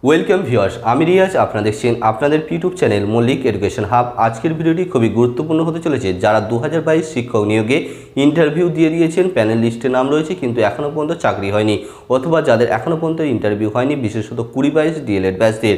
Welcome viewers, আমি রিয়াজ। আপনারা দেখছেন আপনাদের YouTube channel Mallick education hub. আজকের ভিডিওটি খুবই গুরুত্বপূর্ণ হতে চলেছে। যারা 2022 শিক্ষক নিয়োগে ইন্টারভিউ দিয়ে দিয়েছেন, প্যানেল লিস্টে নাম রয়েছে কিন্তু এখনও পর্যন্ত চাকরি হয়নি, অথবা যাদের এখনও পর্যন্ত ইন্টারভিউ হয়নি, বিশেষত 2022 ডিএলএড ব্যাচদের।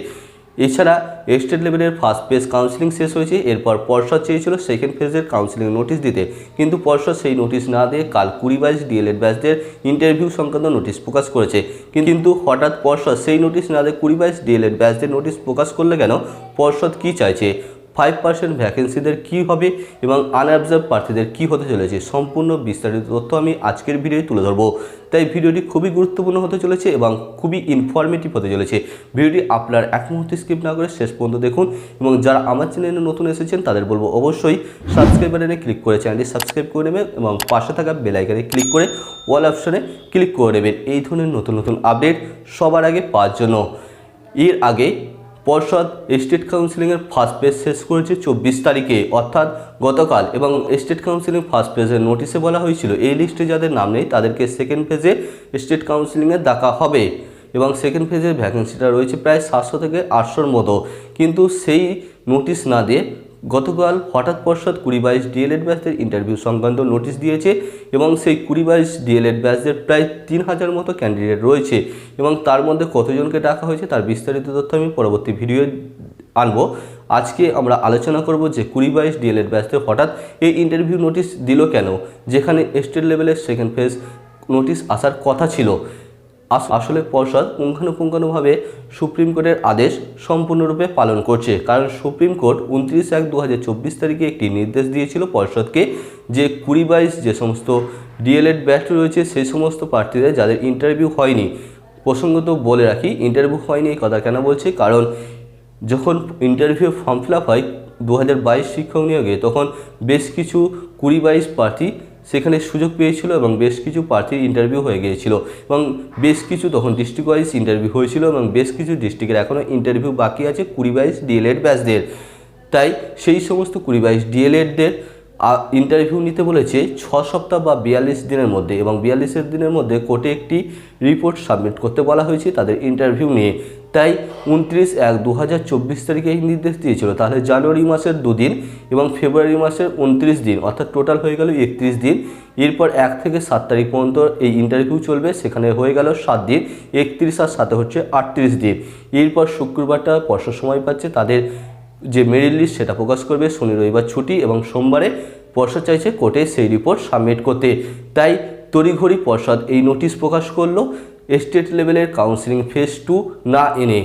এছাড়া স্টেট লেভেলের ফার্স্ট ফেজ কাউন্সিলিং শেষ হয়েছে। এরপর পর্ষদ চেয়েছিল সেকেন্ড ফেজের কাউন্সিলিং নোটিশ দিতে, কিন্তু পর্ষদ সেই নোটিশ না দিয়ে কাল 2022 ডিএলএড ব্যাচদের ইন্টারভিউ সংক্রান্ত নোটিশ প্রকাশ করেছে। কিন্তু হঠাৎ পর্ষদ সেই নোটিশ না দিয়ে 2022 ডিএলএড ব্যাচদের নোটিশ প্রকাশ করলে কেন? পর্ষদ কী চাইছে? 5% ভ্যাকেন্সিদের কী হবে এবং আনঅবজার্ভ প্রার্থীদের কী হতে চলেছে, সম্পূর্ণ বিস্তারিত তথ্য আমি আজকের ভিডিওয় তুলে ধরবো। তাই ভিডিওটি খুবই গুরুত্বপূর্ণ হতে চলেছে এবং খুবই ইনফরমেটিভ হতে চলেছে। ভিডিওটি আপনার এক মুহূর্তে স্কিপ না করে শেষ পর্যন্ত দেখুন। এবং যারা আমার চ্যানেলে নতুন এসেছেন তাদের বলবো অবশ্যই সাবস্ক্রাইব বাটনে ক্লিক করে চ্যানেলটি সাবস্ক্রাইব করে নেবেন এবং পাশে থাকা বেল আইকনে ক্লিক করে অল অপশনে ক্লিক করে নেবেন এই ধরনের নতুন নতুন আপডেট সবার আগে পাওয়ার জন্য। এর আগে পর্ষদ স্টেট কাউন্সিলিংয়ের ফার্স্ট পেজ শেষ করেছে 24 তারিখে, অর্থাৎ গতকাল। এবং স্টেট কাউন্সিলিং ফার্স্ট পেজের নোটিশে বলা হয়েছিল এই লিস্টে যাদের নাম নেই তাদেরকে সেকেন্ড ফেজে স্টেট কাউন্সিলিংয়ে ডাকা হবে। এবং সেকেন্ড ফেজের ভ্যাকেন্সিটা রয়েছে প্রায় 700 থেকে 800-র মতো। কিন্তু সেই নোটিশ না দিয়ে গতকাল হঠাৎ পর্ষদ 2022 ডিএলএড ব্যাচদের ইন্টারভিউ সংক্রান্ত নোটিশ দিয়েছে। এবং সেই 2022 ডিএলএড ব্যাচদের প্রায় 3000 মতো ক্যান্ডিডেট রয়েছে। এবং তার মধ্যে কতজনকে ডাকা হয়েছে তার বিস্তারিত তথ্য আমি পরবর্তী ভিডিও আনবো। আজকে আমরা আলোচনা করব যে 2022 ডিএলএড ব্যাচদের হঠাৎ এই ইন্টারভিউ নোটিশ দিল কেন, যেখানে স্টেট লেভেলের সেকেন্ড ফেজ নোটিশ আসার কথা ছিল। আসলে পর্ষদ পুঙ্খানুপুঙ্খানুভাবে সুপ্রিম কোর্টের আদেশ সম্পূর্ণরূপে পালন করছে। কারণ সুপ্রিম কোর্ট 29/1/2024 তারিখে একটি নির্দেশ দিয়েছিল পর্ষদকে যে 2022 যে সমস্ত ডিএলএড ব্যাচ রয়েছে সেই সমস্ত প্রার্থীদের যাদের ইন্টারভিউ হয়নি, প্রসঙ্গত বলে রাখি ইন্টারভিউ হয়নি এই কথা কেন বলছি, কারণ যখন ইন্টারভিউ ফর্ম ফিল আপ হয় 2022 শিক্ষক নিয়োগে, তখন বেশ কিছু 2022 প্রার্থী সেখানে সুযোগ পেয়েছিল এবং বেশ কিছু প্রার্থীর ইন্টারভিউ হয়ে গিয়েছিল। এবং বেশ কিছু তখন ডিস্ট্রিক্ট ওয়াইজ ইন্টারভিউ হয়েছিল এবং বেশ কিছু ডিস্ট্রিক্টের এখনও ইন্টারভিউ বাকি আছে 2022 ডিএলএড ব্যাচদের। তাই সেই সমস্ত 2022 ডিএলএডদের ইন্টারভিউ নিতে বলেছে 6 সপ্তাহ বা 42 দিনের মধ্যে। এবং 42 দিনের মধ্যে কোর্টে একটি রিপোর্ট সাবমিট করতে বলা হয়েছে তাদের ইন্টারভিউ নিয়ে। তাই 29/1/2024 তারিখে এই নির্দেশ দিয়েছিল। তাহলে জানুয়ারি মাসের 2 দিন এবং ফেব্রুয়ারি মাসের 29 দিন, অর্থাৎ টোটাল হয়ে গেল 31 দিন। এরপর 1 থেকে 7 তারিখ পর্যন্ত এই ইন্টারভিউ চলবে, সেখানে হয়ে গেল 7 দিন। 31 আর 7 হচ্ছে 38 দিন। এরপর শুক্রবারটা পর্ষদ সময় পাচ্ছে তাদের যে মেরিট লিস্ট সেটা প্রকাশ করবে। শনি রবিবার ছুটি এবং সোমবারে পর্ষদ চাইছে কোর্টে সেই রিপোর্ট সাবমিট করতে। তাই তড়িঘড়ি পর্ষদ এই নোটিশ প্রকাশ করলো স্টেট লেভেলের কাউন্সিলিং ফেজ 2 না এনে।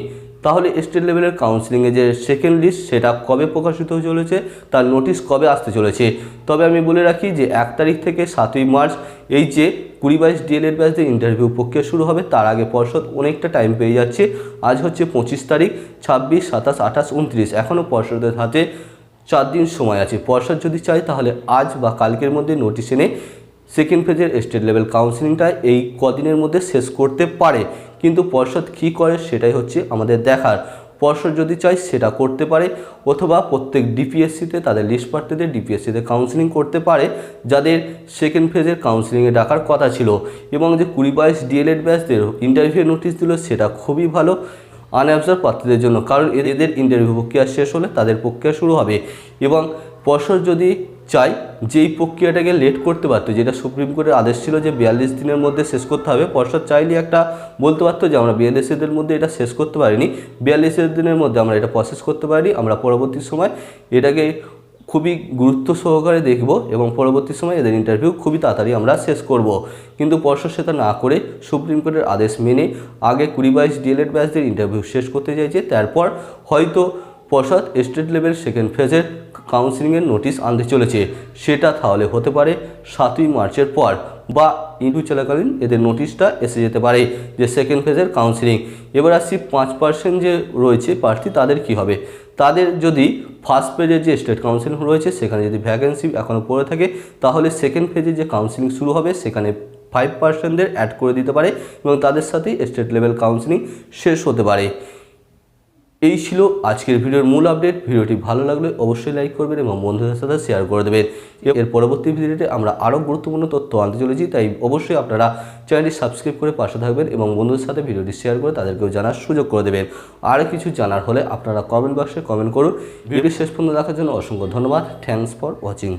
তাহলে স্টেট লেভেলের কাউন্সিলিংয়ে যে সেকেন্ড লিস্ট সেটা কবে প্রকাশিত হতে চলেছে, তার নোটিশ কবে আসতে চলেছে? তবে আমি বলে রাখি যে 1 তারিখ থেকে 7ই মার্চ এই যে 2022 ডিএলএড ব্যাচদের ইন্টারভিউ প্রক্রিয়া শুরু হবে, তার আগে পর্ষদ অনেকটা টাইম পেয়ে যাচ্ছে। আজ হচ্ছে 25 তারিখ, 26, 27, 28, 29, এখনও পর্ষদের হাতে 4 দিন সময় আছে। পর্ষদ যদি চায় তাহলে আজ বা কালকের মধ্যে নোটিশ এনে সেকেন্ড ফেজের স্টেট লেভেল কাউন্সিলিংটা এই কদিনের মধ্যে শেষ করতে পারে। কিন্তু পর্ষদ কী করে সেটাই হচ্ছে আমাদের দেখার। পর্ষদ যদি চায় সেটা করতে পারে, অথবা প্রত্যেক ডিপিএসসিতে তাদের লিস্ট প্রার্থীদের ডিপিএসসিতে কাউন্সিলিং করতে পারে যাদের সেকেন্ড ফেজের কাউন্সিলিংয়ে ডাকার কথা ছিল। এবং যে 2022 ডিএলএড ব্যাচদের ইন্টারভিউ নোটিশ দিল সেটা খুবই ভালো আনঅবজার্ভ প্রার্থীদের জন্য, কারণ এদের ইন্টারভিউ প্রক্রিয়া শেষ হলে তাদের প্রক্রিয়া শুরু হবে। এবং পর্ষদ যদি চাই যেই প্রক্রিয়াটাকে লেট করতে পারতো, যেটা সুপ্রিম কোর্টের আদেশ ছিল যে 42 দিনের মধ্যে শেষ করতে হবে, পর্ষদ চাইলে একটা বলতে পারতো যে আমরা 42 দিনের মধ্যে এটা শেষ করতে পারিনি, 42 দিনের মধ্যে আমরা এটা প্রসেস করতে পারিনি, আমরা পরবর্তী সময় এটাকে খুবই গুরুত্ব সহকারে দেখব এবং পরবর্তী সময় এদের ইন্টারভিউ খুবই তাড়াতাড়ি আমরা শেষ করব। কিন্তু পর্ষদ সেটা না করে সুপ্রিম কোর্টের আদেশ মেনে আগে 2022 ডিএলএড ব্যাচদের ইন্টারভিউ শেষ করতে চাইছে। তারপর হয়তো পর্ষদ স্টেট লেভেল সেকেন্ড ফেজের কাউন্সিলিংয়ের নোটিশ আনতে চলেছে। সেটা তাহলে হতে পারে 7ই মার্চের পর, বা ইন্টারভিউ চলাকালীন এদের নোটিশটা এসে যেতে পারে যে সেকেন্ড ফেজের কাউন্সিলিং। এবার আসছি 5% যে রয়েছে প্রার্থী তাদের কি হবে। তাদের যদি ফার্স্ট পেজের যে স্টেট কাউন্সিলিং রয়েছে সেখানে যদি ভ্যাকেন্সি এখনও পড়ে থাকে, তাহলে সেকেন্ড ফেজে যে কাউন্সিলিং শুরু হবে সেখানে 5%দের অ্যাড করে দিতে পারে এবং তাদের সাথেই স্টেট লেভেল কাউন্সিলিং শেষ হতে পারে। এই ছিল আজকের ভিডিওর মূল আপডেট। ভিডিওটি ভালো লাগলে অবশ্যই লাইক করবেন এবং বন্ধুদের সাথে শেয়ার করে দেবেন। এর পরবর্তী ভিডিওতে আমরা আরও গুরুত্বপূর্ণ তথ্য আনতে চলেছি, তাই অবশ্যই আপনারা চ্যানেলটি সাবস্ক্রাইব করে পাশে থাকবেন এবং বন্ধুদের সাথে ভিডিওটি শেয়ার করে তাদেরকেও জানার সুযোগ করে দেবেন। আর কিছু জানার হলে আপনারা কমেন্ট বক্সে কমেন্ট করুন। ভিডিওটি শেষ পর্যন্ত দেখার জন্য অসংখ্য ধন্যবাদ। Thanks for watching.